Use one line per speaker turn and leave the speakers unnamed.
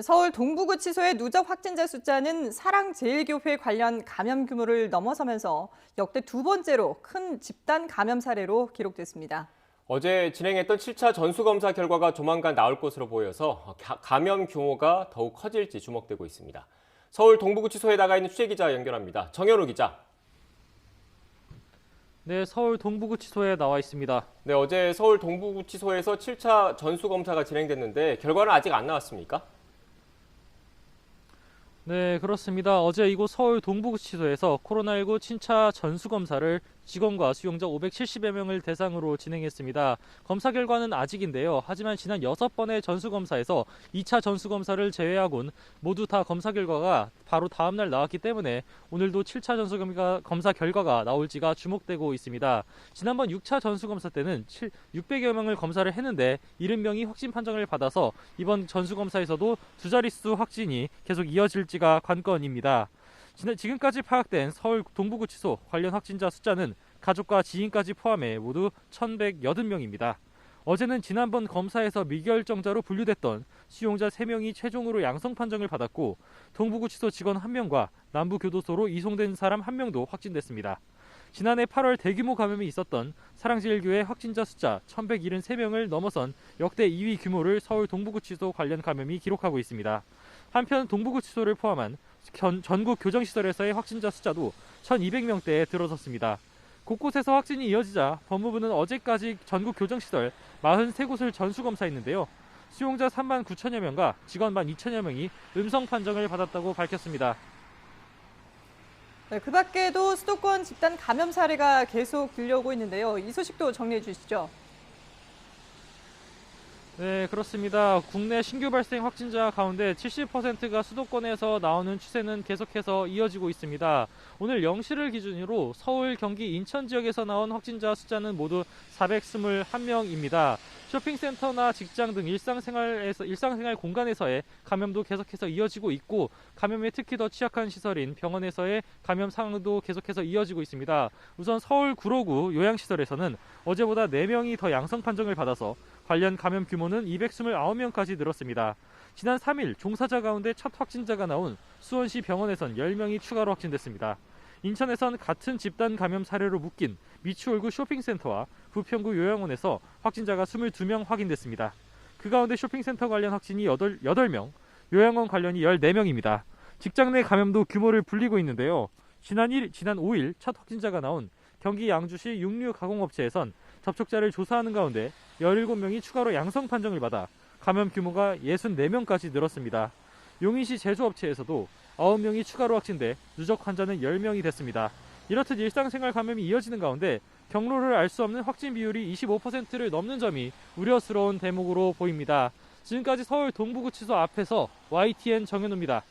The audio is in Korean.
서울 동부구치소의 누적 확진자 숫자는 사랑제일교회 관련 감염 규모를 넘어서면서 역대 두 번째로 큰 집단 감염 사례로 기록됐습니다.
어제 진행했던 7차 전수검사 결과가 조만간 나올 것으로 보여서 감염 규모가 더욱 커질지 주목되고 있습니다. 서울 동부구치소에 나가 있는 취재기자 연결합니다. 정현우 기자.
네, 서울 동부구치소에 나와 있습니다.
네, 어제 서울 동부구치소에서 7차 전수검사가 진행됐는데 결과는 아직 안 나왔습니까?
네, 그렇습니다. 어제 이곳 서울 동부구치소에서 코로나19 친차 전수검사를 직원과 수용자 570여 명을 대상으로 진행했습니다. 검사 결과는 아직인데요. 하지만 지난 6번의 전수검사에서 2차 전수검사를 제외하곤 모두 다 검사 결과가 바로 다음날 나왔기 때문에 오늘도 7차 전수검사 결과가 나올지가 주목되고 있습니다. 지난번 6차 전수검사 때는 600여 명을 검사를 했는데 70명이 확진 판정을 받아서 이번 전수검사에서도 두 자릿수 확진이 계속 이어질지가 관건입니다. 지금까지 파악된 서울 동부구치소 관련 확진자 숫자는 가족과 지인까지 포함해 모두 1,180명입니다. 어제는 지난번 검사에서 미결정자로 분류됐던 수용자 3명이 최종으로 양성 판정을 받았고 동부구치소 직원 1명과 남부교도소로 이송된 사람 1명도 확진됐습니다. 지난해 8월 대규모 감염이 있었던 사랑제일교회 확진자 숫자 1,173명을 넘어선 역대 2위 규모를 서울 동부구치소 관련 감염이 기록하고 있습니다. 한편 동부구치소를 포함한 전국 교정시설에서의 확진자 숫자도 1,200명대에 들어섰습니다. 곳곳에서 확진이 이어지자 법무부는 어제까지 전국 교정시설 43곳을 전수검사했는데요. 수용자 3만 9천여 명과 직원 1만 2천여 명이 음성 판정을 받았다고 밝혔습니다.
네, 그 밖에도 수도권 집단 감염 사례가 계속 들려오고 있는데요. 이 소식도 정리해 주시죠.
네, 그렇습니다. 국내 신규 발생 확진자 가운데 70%가 수도권에서 나오는 추세는 계속해서 이어지고 있습니다. 오늘 0시를 기준으로 서울, 경기, 인천 지역에서 나온 확진자 숫자는 모두 421명입니다. 쇼핑센터나 직장 등 일상생활 공간에서의 감염도 계속해서 이어지고 있고 감염에 특히 더 취약한 시설인 병원에서의 감염 상황도 계속해서 이어지고 있습니다. 우선 서울 구로구 요양시설에서는 어제보다 4명이 더 양성 판정을 받아서 관련 감염 규모는 229명까지 늘었습니다. 지난 3일 종사자 가운데 첫 확진자가 나온 수원시 병원에선 10명이 추가로 확진됐습니다. 인천에선 같은 집단 감염 사례로 묶인 미추홀구 쇼핑센터와 부평구 요양원에서 확진자가 22명 확인됐습니다. 그 가운데 쇼핑센터 관련 확진이 8명, 요양원 관련이 14명입니다. 직장 내 감염도 규모를 불리고 있는데요. 지난 5일 첫 확진자가 나온 경기 양주시 육류 가공업체에선 접촉자를 조사하는 가운데 17명이 추가로 양성 판정을 받아 감염 규모가 64명까지 늘었습니다. 용인시 제조업체에서도 9명이 추가로 확진돼 누적 환자는 10명이 됐습니다. 이렇듯 일상생활 감염이 이어지는 가운데 경로를 알 수 없는 확진 비율이 25%를 넘는 점이 우려스러운 대목으로 보입니다. 지금까지 서울 동부구치소 앞에서 YTN 정현우입니다.